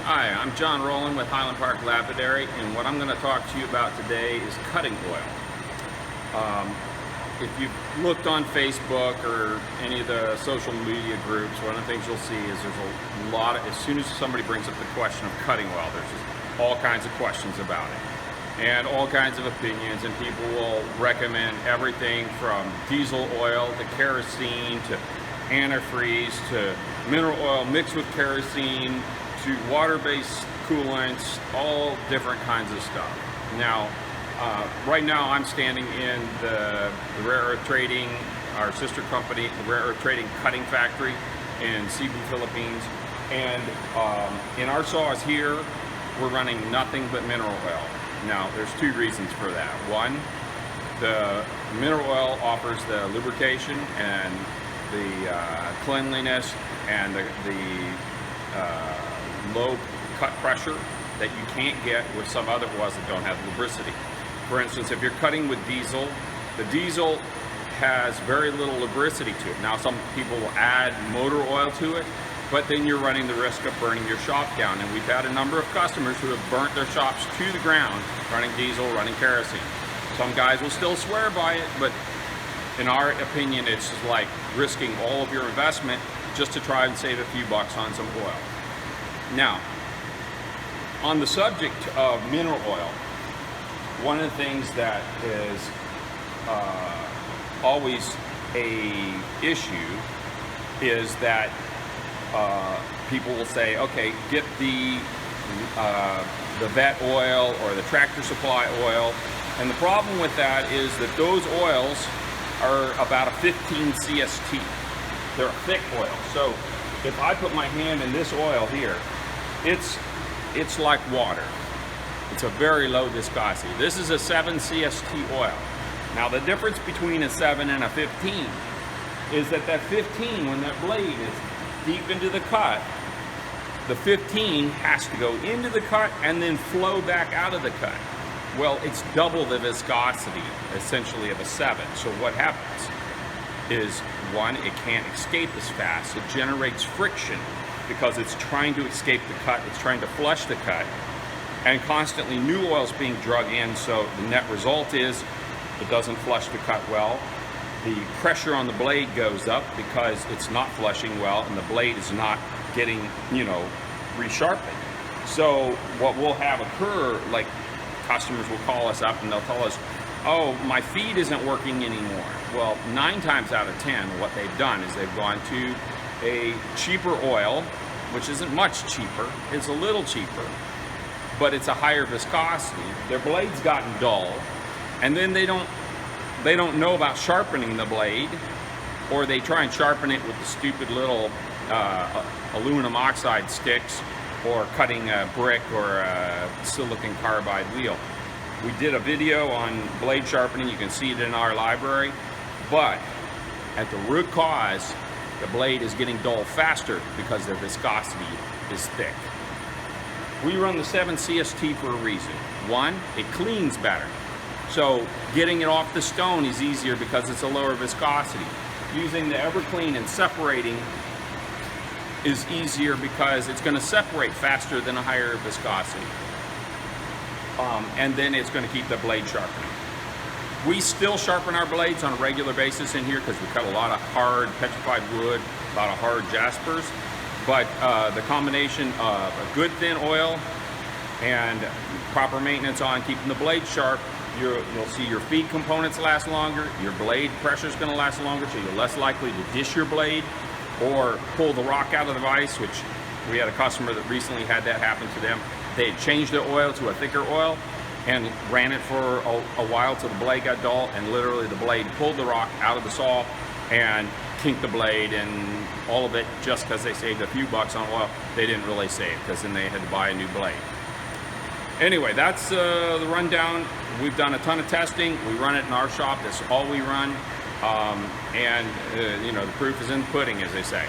Hi, I'm John Rowland with Highland Park Lapidary, and what I'm going to talk to you about today is cutting oil. If you've looked on Facebook or any of the social media groups, one of the things you'll see is there's a lot of, as soon as somebody brings up the question of cutting oil, there's just all kinds of questions about it and all kinds of opinions, and people will recommend everything from diesel oil to kerosene to antifreeze to mineral oil mixed with kerosene to water-based coolants, all different kinds of stuff. Now, right now I'm standing in the rare earth trading, our sister company, the rare earth trading cutting factory in Cebu, Philippines. And in our saws here, we're running nothing but mineral oil. Now, there's two reasons for that. One, the mineral oil offers the lubrication and the cleanliness and the low cut pressure that you can't get with some other oils that don't have lubricity. For instance, if you're cutting with diesel, the diesel has very little lubricity to it. Now, some people will add motor oil to it, but then you're running the risk of burning your shop down. And we've had a number of customers who have burnt their shops to the ground running diesel, running kerosene. Some guys will still swear by it, but in our opinion, it's just like risking all of your investment just to try and save a few bucks on some oil. Now, on the subject of mineral oil, one of the things that is always a issue is that people will say, okay, get the vet oil or the tractor supply oil. And the problem with that is that those oils are about a 15 CST. They're a thick oil. So if I put my hand in this oil here, it's like water. It's a very low viscosity. This is a 7 CST oil. Now the difference between a 7 and a 15 is that 15, when that blade is deep into the cut, the 15 has to go into the cut and then flow back out of the cut. Well, it's double the viscosity, essentially, of a 7. So what happens is, one, it can't escape as fast. It generates friction because it's trying to escape the cut. It's trying to flush the cut. And constantly new oil's being drug in, so the net result is it doesn't flush the cut well. The pressure on the blade goes up because it's not flushing well, and the blade is not getting, resharpened. So what will have occur, like customers will call us up and they'll tell us, oh, my feed isn't working anymore. Well, 9 times out of 10, what they've done is they've gone to a cheaper oil, which isn't much cheaper, it's a little cheaper, but it's a higher viscosity. Their blade's gotten dull, and then they don't know about sharpening the blade, or they try and sharpen it with the stupid little aluminum oxide sticks, or cutting a brick or a silicon carbide wheel. We did a video on blade sharpening. You can see it in our library, but at the root cause, the blade is getting dull faster because their viscosity is thick. We run the 7 CST for a reason. One, it cleans better. So getting it off the stone is easier because it's a lower viscosity. Using the EverClean and separating is easier because it's going to separate faster than a higher viscosity. And then it's going to keep the blade sharpening. We still sharpen our blades on a regular basis in here because we cut a lot of hard petrified wood, a lot of hard jaspers. But the combination of a good thin oil and proper maintenance on keeping the blade sharp, you'll see your feed components last longer, your blade pressure is going to last longer, so you're less likely to dish your blade or pull the rock out of the vise, which we had a customer that recently had that happen to them. They had changed their oil to a thicker oil and ran it for a while till the blade got dull, and literally the blade pulled the rock out of the saw and kinked the blade, and all of it just because they saved a few bucks on oil. They didn't really save, because then they had to buy a new blade. Anyway, that's the rundown. We've done a ton of testing. We run it in our shop. That's all we run. The proof is in the pudding, as they say.